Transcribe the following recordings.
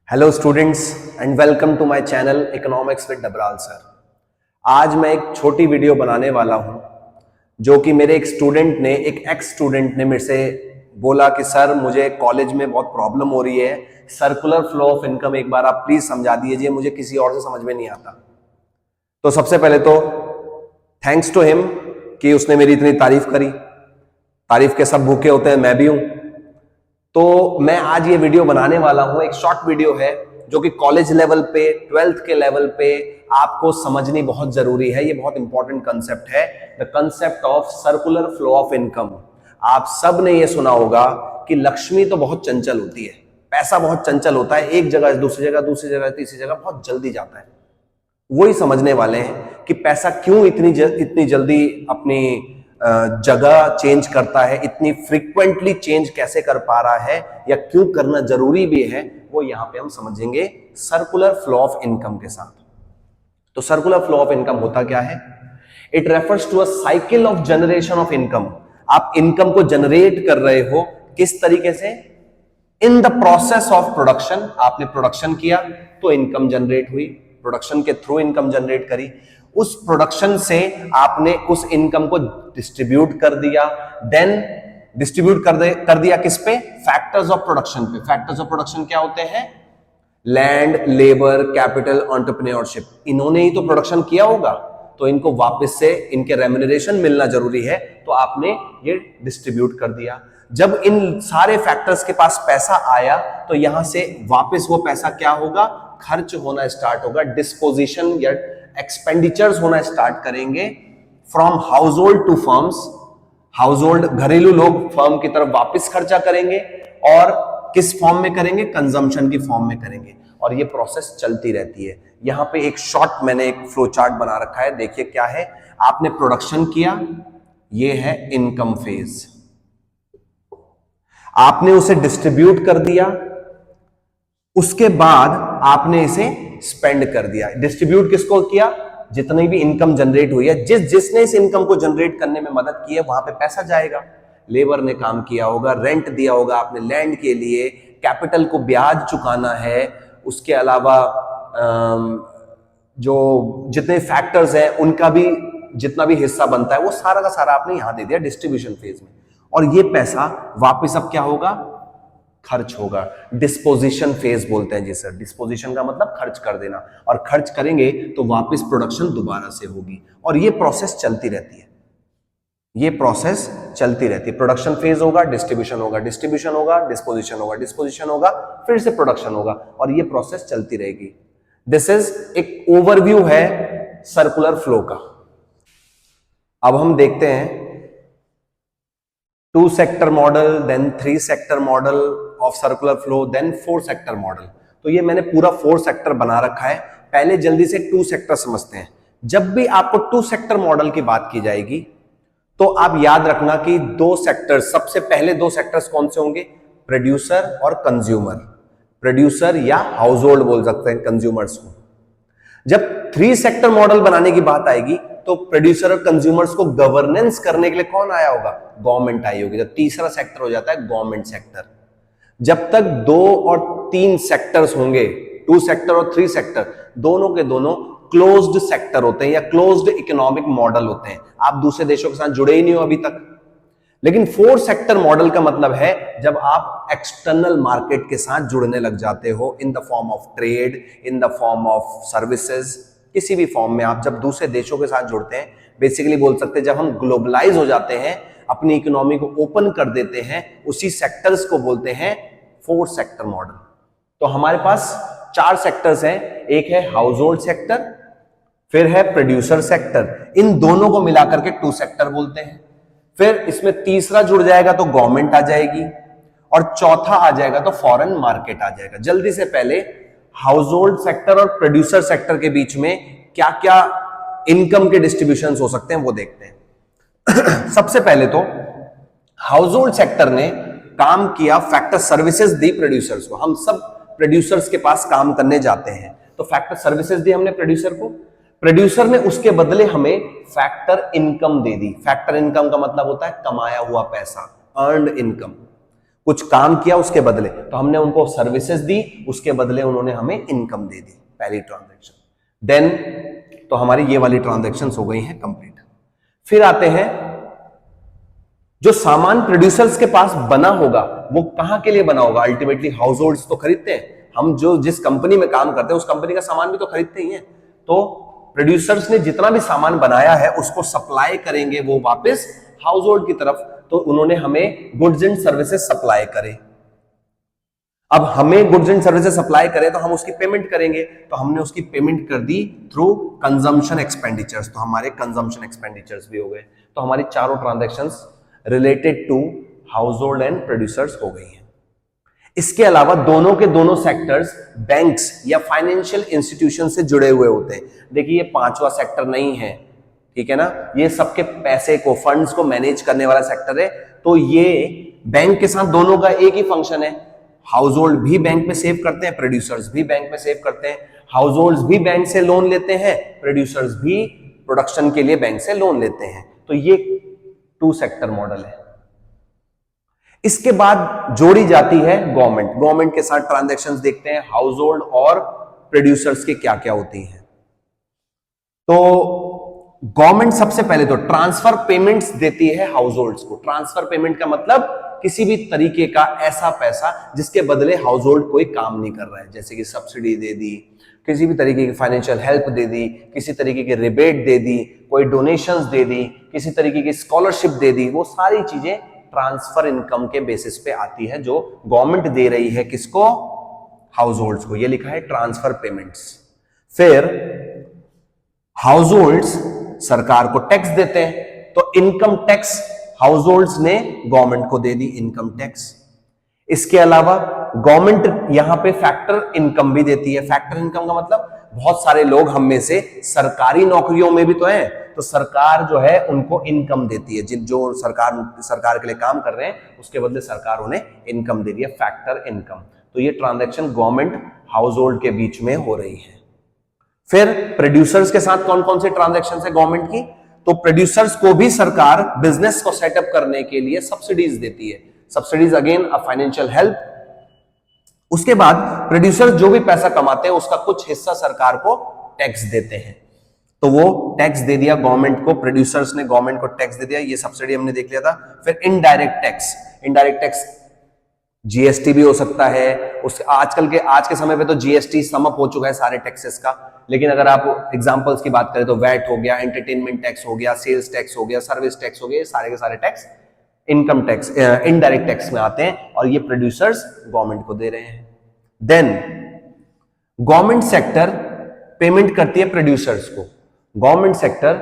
Hello students and welcome to my channel economics with Dabral sir. आज मैं एक छोटी वीडियो बनाने वाला हूं जो कि मेरे एक एक्स स्टूडेंट ने मेरे से बोला कि सर मुझे कॉलेज में बहुत प्रॉब्लम हो रही है, सर्कुलर फ्लो ऑफ इनकम एक बार आप प्लीज समझा दीजिए, मुझे किसी और से समझ में नहीं आता। तो सबसे पहले तो थैंक्स टू हिम कि उसने मेरी इतनी तारीफ करी। तारीफ के सब भूखे होते हैं, मैं भी हूं। तो मैं आज ये वीडियो बनाने वाला हूं, एक शॉर्ट वीडियो है जो कि कॉलेज लेवल पे, ट्वेल्थ के लेवल पे आपको समझनी बहुत जरूरी है। ये बहुत इंपॉर्टेंट कंसेप्ट है, the concept of circular flow of income. आप सब ने ये सुना होगा कि लक्ष्मी तो बहुत चंचल होती है, पैसा बहुत चंचल होता है, एक जगह दूसरी जगह, दूसरी जगह तीसरी जगह बहुत जल्दी जाता है। वही समझने वाले हैं कि पैसा क्यों इतनी जल्दी अपनी जगह चेंज करता है, इतनी फ्रीक्वेंटली चेंज कैसे कर पा रहा है या क्यों करना जरूरी भी है, वो यहां पे हम समझेंगे सर्कुलर फ्लो ऑफ इनकम के साथ। तो सर्कुलर फ्लो ऑफ इनकम होता क्या है? It refers to a cycle of generation of income. आप इनकम को जनरेट कर रहे हो किस तरीके से? In the process of production. आपने प्रोडक्शन किया तो इनकम जनरेट हुई, प्रोडक्शन के थ्रू इनकम जनरेट करी। उस प्रोडक्शन से आपने उस इनकम को डिस्ट्रीब्यूट कर दिया, देन डिस्ट्रीब्यूट कर दिया किस पे? फैक्टर्स ऑफ प्रोडक्शन पे। फैक्टर्स ऑफ प्रोडक्शन क्या होते हैं? Land, labour, capital, entrepreneurship. इन्होंने ही तो प्रोडक्शन किया होगा, तो इनको वापस से इनके रेम्यूनरेशन मिलना जरूरी है, तो आपने ये डिस्ट्रीब्यूट कर दिया। जब इन सारे फैक्टर्स के पास पैसा आया तो यहां से वापस वो पैसा क्या होगा? खर्च होना स्टार्ट होगा, डिस्पोजिशन या एक्सपेंडिचर्स होना स्टार्ट करेंगे from household to firms. Household, घरेलू लोग फर्म की तरफ वापस खर्चा करेंगे, और किस फॉर्म में करेंगे? कंजम्पशन की फॉर्म में करेंगे, और ये प्रोसेस चलती रहती है। यहां पे एक शॉर्ट मैंने एक फ्लो चार्ट बना रखा है, देखिए क्या है। आपने प्रोडक्शन किया, ये है इनकम फेज। आपने उसे डिस्ट्रीब्यूट कर दिया, उसके बाद आपने इसे स्पेंड कर दिया। डिस्ट्रीब्यूट किसको किया? जितनी भी इनकम जनरेट हुई है, जिसने इस इनकम को जनरेट करने में मदद की है, वहां पे पैसा जाएगा। लेबर ने काम किया होगा, रेंट दिया होगा आपने लैंड के लिए, कैपिटल को ब्याज चुकाना है, उसके अलावा जो जितने फैक्टर्स हैं उनका भी जितना भी हिस्सा बनता है वो सारा का सारा आपने यहां दे दिया डिस्ट्रीब्यूशन फेज में। और ये पैसा वापस अब क्या होगा? खर्च होगा। डिस्पोजिशन फेज बोलते हैं जी सर। डिस्पोजिशन का मतलब खर्च कर देना, और खर्च करेंगे तो वापस प्रोडक्शन दोबारा से होगी, और ये प्रोसेस चलती रहती है। ये प्रोसेस चलती रहती है। प्रोडक्शन फेज होगा, डिस्ट्रीब्यूशन होगा, डिस्ट्रीब्यूशन होगा, डिस्पोजिशन होगा, डिस्पोजिशन होगा, फिर से प्रोडक्शन होगा, और ये प्रोसेस चलती रहेगी। दिस इज एक ओवरव्यू है सर्कुलर फ्लो का। अब हम देखते हैं 2 sector model, then 3 sector model of circular flow, then 4 sector model. तो ये मैंने पूरा 4 सेक्टर बना रखा है। पहले जल्दी से 2 सेक्टर समझते हैं। जब भी आपको 2 सेक्टर मॉडल की बात की जाएगी तो आप याद रखना कि 2 सेक्टर्स, सबसे पहले 2 सेक्टर्स कौन से होंगे? प्रोड्यूसर और कंज्यूमर। प्रोड्यूसर या हाउस होल्ड बोल सकते हैं कंज्यूमर्स को। जब 3 सेक्टर मॉडल बनाने की बात आएगी तो प्रोड्यूसर और कंज्यूमर्स को गवर्नेंस करने के लिए कौन आया होगा? गवर्नमेंट आई होगी। जब तीसरा सेक्टर हो जाता है गवर्नमेंट सेक्टर। जब तक 2 और 3 सेक्टर्स होंगे, 2 सेक्टर और 3 सेक्टर, दोनों के दोनों क्लोज्ड सेक्टर होते हैं या क्लोज्ड इकोनॉमिक मॉडल होते हैं। आप दूसरे देशों के साथ जुड़े ही नहीं हो अभी तक। लेकिन 4 सेक्टर मॉडल का मतलब है जब आप एक्सटर्नल मार्केट के साथ जुड़ने लग जाते हो, in the form of trade, in the form of services, किसी भी फॉर्म में आप जब दूसरे देशों के साथ जुड़ते हैं, बेसिकली बोल सकते हैं जब हम ग्लोबलाइज हो जाते हैं, अपनी इकोनॉमी को ओपन कर देते हैं, उसी सेक्टर्स को बोलते हैं 4 सेक्टर मॉडल। तो हमारे पास 4 सेक्टर्स हैं। एक है हाउस होल्ड सेक्टर, फिर है प्रोड्यूसर सेक्टर, इन दोनों को मिलाकर के 2 सेक्टर बोलते हैं। फिर इसमें तीसरा जुड़ जाएगा तो गवर्नमेंट आ जाएगी, और चौथा आ जाएगा तो फॉरेन मार्केट आ जाएगा। जल्दी से पहले हाउस होल्ड सेक्टर और प्रोड्यूसर सेक्टर के बीच में क्या क्या इनकम के डिस्ट्रीब्यूशन हो सकते हैं वो देखते हैं। सबसे पहले तो हाउस होल्ड सेक्टर ने काम किया, फैक्टर सर्विसेज दी प्रोड्यूसर्स को। हम सब प्रोड्यूसर्स के पास काम करने जाते हैं, तो फैक्टर सर्विसेज दी हमने प्रोड्यूसर को। प्रोड्यूसर ने उसके बदले हमें फैक्टर इनकम दे दी। फैक्टर इनकम का मतलब होता है कमाया हुआ पैसा, अर्न्ड इनकम। कुछ काम किया उसके बदले, तो हमने उनको सर्विसेज दी, उसके बदले उन्होंने हमें इनकम दे दी, पहली ट्रांजैक्शन। देन तो हमारी ये वाली ट्रांजैक्शन हो गई हैं कंप्लीट। फिर आते हैं जो सामान प्रोड्यूसर्स के पास बना होगा वो कहां के लिए बना होगा, अल्टीमेटली हाउस होल्ड्स तो खरीदते हैं, हम जो जिस कंपनी में काम करते हैं उस कंपनी का सामान भी तो खरीदते ही हैं। तो प्रोड्यूसर्स ने जितना भी सामान बनाया है उसको सप्लाई करेंगे वो वापस हाउस होल्ड की तरफ, तो उन्होंने हमें गुड्स एंड सर्विसेज सप्लाई करे। अब हमें गुड्स एंड सर्विसेज सप्लाई करें तो हम उसकी पेमेंट करेंगे, तो हमने उसकी पेमेंट कर दी थ्रू कंजम्पशन एक्सपेंडिचर्स, तो हमारे कंजम्पशन एक्सपेंडिचर्स भी हो गए। तो हमारी चारों transactions related to household and producers हो गई हैं। इसके अलावा दोनों के दोनों सेक्टर्स बैंक्स या फाइनेंशियल इंस्टीट्यूशन से जुड़े हुए होते हैं। देखिए ये पांचवा सेक्टर नहीं है, ठीक है ना, ये सबके पैसे को, फंड्स को मैनेज करने वाला सेक्टर है। तो ये बैंक के साथ दोनों का एक ही फंक्शन है, हाउस होल्ड भी बैंक में सेव करते हैं, प्रोड्यूसर्स भी बैंक में सेव करते हैं, हाउस होल्ड भी बैंक से लोन लेते हैं, प्रोड्यूसर्स भी प्रोडक्शन के लिए बैंक से लोन लेते हैं। तो ये टू सेक्टर मॉडल है। इसके बाद जोड़ी जाती है गवर्नमेंट, गवर्नमेंट के साथ ट्रांजैक्शंस देखते हैं हाउस होल्ड और प्रोड्यूसर्स के क्या क्या होती हैं। तो गवर्नमेंट सबसे पहले तो ट्रांसफर पेमेंट्स देती है हाउस होल्ड्स को। ट्रांसफर पेमेंट का मतलब किसी भी तरीके का ऐसा पैसा जिसके बदले हाउस होल्ड कोई काम नहीं कर रहा है, जैसे कि सब्सिडी दे दी, किसी भी तरीके की फाइनेंशियल हेल्प दे दी, किसी तरीके की रिबेट दे दी, कोई डोनेशंस दे दी, किसी तरीके की स्कॉलरशिप दे दी, वो सारी चीजें ट्रांसफर इनकम के बेसिस पे आती है जो गवर्नमेंट दे रही है किसको, हाउस होल्ड्स को। ये लिखा है ट्रांसफर पेमेंट्स। फिर हाउस होल्ड्स सरकार को टैक्स देते हैं, तो इनकम टैक्स हाउस होल्ड्स ने गवर्नमेंट को दे दी इनकम टैक्स। इसके अलावा गवर्नमेंट यहां पे फैक्टर इनकम भी देती है। फैक्टर इनकम का मतलब बहुत सारे लोग हम में से सरकारी नौकरियों में भी तो हैं, तो सरकार जो है उनको इनकम देती है, जिन जो सरकार के लिए काम कर रहे हैं उसके बदले सरकार उन्हें इनकम दे रही है, फैक्टर इनकम। तो ये ट्रांजैक्शन गवर्नमेंट हाउस होल्ड के बीच में हो रही है। फिर प्रोड्यूसर्स के साथ कौन कौन से ट्रांजैक्शन है गवर्नमेंट की, तो प्रोड्यूसर्स को भी सरकार बिजनेस को सेटअप करने के लिए सब्सिडीज देती है। Subsidies again a financial help. उसके बाद प्रोड्यूसर्स जो भी पैसा कमाते हैं उसका कुछ हिस्सा सरकार को टैक्स देते हैं, तो वो टैक्स दे दिया गवर्नमेंट को, प्रोड्यूसर्स ने गवर्नमेंट को टैक्स दे दिया, ये सब्सिडी हमने देख लिया था। फिर indirect tax, indirect tax GST भी हो सकता है, उस आज के समय पे तो जीएसटी सम अप हो चुका है सारे टैक्सेस का, लेकिन अगर आप एग्जांपल्स की बात करें तो वैट हो गया, एंटरटेनमेंट टैक्स हो गया, सेल्स टैक्स हो गया, सर्विस टैक्स हो गया, सारे के सारे tax income tax indirect tax में आते हैं और ये प्रोड्यूसर्स गवर्नमेंट को दे रहे हैं। देन गवर्नमेंट सेक्टर पेमेंट करती है प्रोड्यूसर्स को, गवर्नमेंट सेक्टर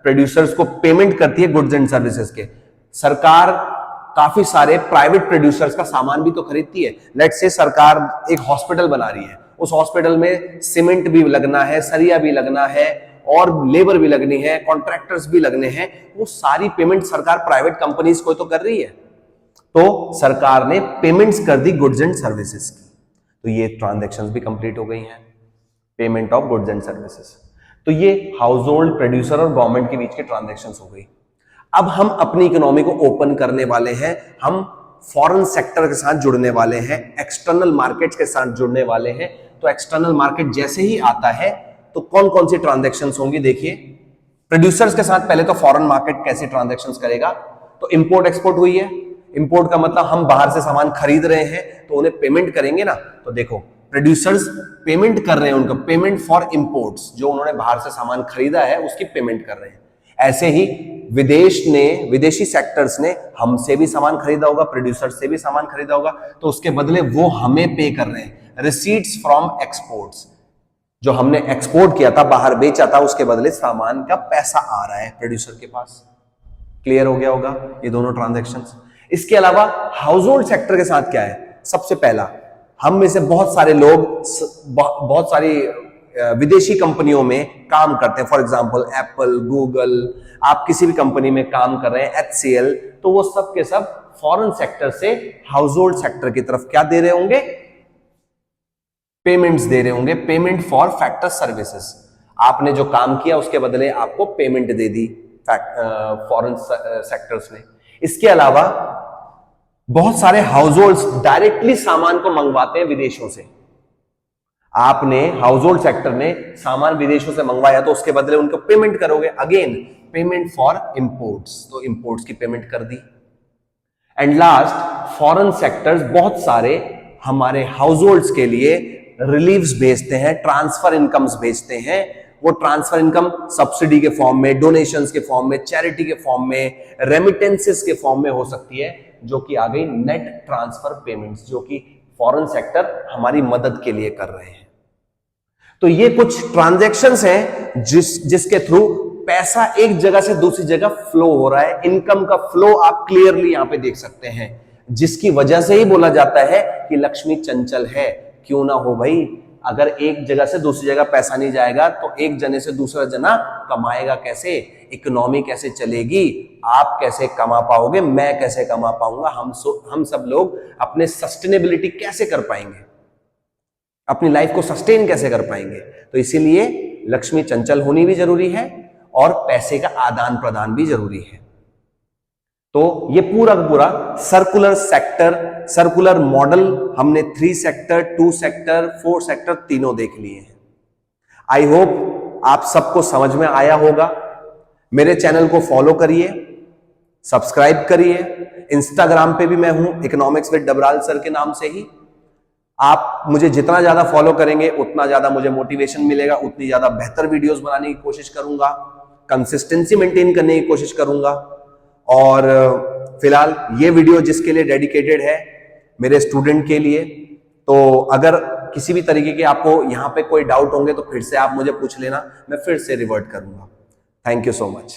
प्रोड्यूसर्स को पेमेंट करती है गुड्स एंड सर्विसेज के। सरकार काफी सारे प्राइवेट प्रोड्यूसर्स का सामान भी तो खरीदती है। लेट्स से सरकार एक हॉस्पिटल बना रही है, उस हॉस्पिटल में सीमेंट भी लगना है, सरिया भी लगना है और लेबर भी लगनी है, कॉन्ट्रैक्टर्स भी लगने हैं, वो सारी पेमेंट सरकार प्राइवेट कंपनीज को तो कर रही है। तो सरकार ने पेमेंट्स कर दी गुड्स एंड सर्विसेज की, तो ये ट्रांजैक्शंस भी कंप्लीट हो गई हैं, payment of goods and services. तो ये हाउस होल्ड, प्रोड्यूसर और गवर्नमेंट के बीच के ट्रांजैक्शंस हो गई। अब हम अपनी इकोनॉमी को ओपन करने वाले हैं, हम फॉरेन सेक्टर के साथ जुड़ने वाले हैं, एक्सटर्नल मार्केट्स के साथ जुड़ने वाले हैं। तो एक्सटर्नल मार्केट जैसे ही आता है तो कौन कौन सी ट्रांजैक्शंस होंगी, देखिए प्रोड्यूसर्स के साथ पहले तो फॉरेन मार्केट कैसे ट्रांजैक्शंस करेगा, तो इंपोर्ट एक्सपोर्ट हुई है। इंपोर्ट का मतलब हम बाहर से सामान खरीद रहे हैं तो उन्हें पेमेंट करेंगे ना, तो देखो प्रोड्यूसर्स पेमेंट कर रहे हैं, उनको पेमेंट फॉर इंपोर्ट्स, जो उन्होंने बाहर से सामान खरीदा है उसकी पेमेंट कर रहे हैं। ऐसे ही विदेशी सेक्टर्स ने हमसे भी सामान खरीदा होगा, प्रोड्यूसर से भी सामान खरीदा होगा, तो उसके बदले वो हमें पे कर रहे हैं। रिसीट्स फ्रॉम एक्सपोर्ट्स, जो हमने एक्सपोर्ट किया था, बाहर बेचा था, उसके बदले सामान का पैसा आ रहा है प्रोड्यूसर के पास। क्लियर हो गया होगा ये दोनों ट्रांजैक्शंस। इसके अलावा हाउस होल्ड सेक्टर के साथ क्या है, सबसे पहला हम में से बहुत सारे लोग बहुत सारी विदेशी कंपनियों में काम करते हैं। फॉर एग्जांपल एप्पल, गूगल, आप किसी भी कंपनी में काम कर रहे हैं, HCL, तो वो सब के सब फॉरेन सेक्टर से हाउस होल्ड सेक्टर की तरफ क्या दे रहे होंगे, पेमेंट्स दे रहे होंगे, पेमेंट फॉर फैक्टर सर्विसेज। आपने जो काम किया उसके बदले आपको पेमेंट दे दी फॉरेन सेक्टर्स ने। इसके अलावा बहुत सारे हाउस होल्ड्स डायरेक्टली सामान को मंगवाते हैं विदेशों से। आपने हाउस होल्ड सेक्टर ने सामान विदेशों से मंगवाया तो उसके बदले उनको पेमेंट करोगे, अगेन पेमेंट फॉर इंपोर्ट्स, तो इंपोर्ट्स की पेमेंट कर दी। एंड लास्ट, फॉरेन सेक्टर्स बहुत सारे हमारे हाउस होल्ड्स के लिए रिलीव्स भेजते हैं, ट्रांसफर इनकम्स भेजते हैं। वो ट्रांसफर इनकम सब्सिडी के फॉर्म में, डोनेशंस के फॉर्म में, चैरिटी के फॉर्म में, रेमिटेंसेस के फॉर्म में हो सकती है, जो कि आ गई नेट ट्रांसफर पेमेंट्स, जो कि फॉरेन सेक्टर हमारी मदद के लिए कर रहे हैं। तो ये कुछ ट्रांजैक्शंस हैं जिसके थ्रू पैसा एक जगह से दूसरी जगह फ्लो हो रहा है। इनकम का फ्लो आप क्लियरली यहां पे देख सकते हैं, जिसकी वजह से ही बोला जाता है कि लक्ष्मी चंचल है। क्यों ना हो भाई, अगर एक जगह से दूसरी जगह पैसा नहीं जाएगा तो एक जने से दूसरा जना कमाएगा कैसे, इकोनॉमी कैसे चलेगी, आप कैसे कमा पाओगे, मैं कैसे कमा पाऊंगा, हम सब लोग अपने सस्टेनेबिलिटी कैसे कर पाएंगे, अपनी लाइफ को सस्टेन कैसे कर पाएंगे। तो इसीलिए लक्ष्मी चंचल होनी भी जरूरी है और पैसे का आदान प्रदान भी जरूरी है। तो ये पूरा पूरा सर्कुलर सेक्टर, सर्कुलर मॉडल हमने 3 सेक्टर, 2 सेक्टर, 4 सेक्टर तीनों देख लिए हैं। आई होप आप सबको समझ में आया होगा। मेरे चैनल को फॉलो करिए, सब्सक्राइब करिए। इंस्टाग्राम पे भी मैं हूं इकोनॉमिक्स विद डबराल सर के नाम से ही। आप मुझे जितना ज्यादा फॉलो करेंगे उतना ज्यादा मुझे मोटिवेशन मिलेगा, उतनी ज्यादा बेहतर वीडियोस बनाने की कोशिश करूंगा, कंसिस्टेंसी मेंटेन करने की कोशिश करूंगा। और फिलहाल ये वीडियो जिसके लिए डेडिकेटेड है, मेरे स्टूडेंट के लिए। तो अगर किसी भी तरीके के आपको यहाँ पे कोई डाउट होंगे तो फिर से आप मुझे पूछ लेना, मैं फिर से रिवर्ट करूंगा। Thank you so much.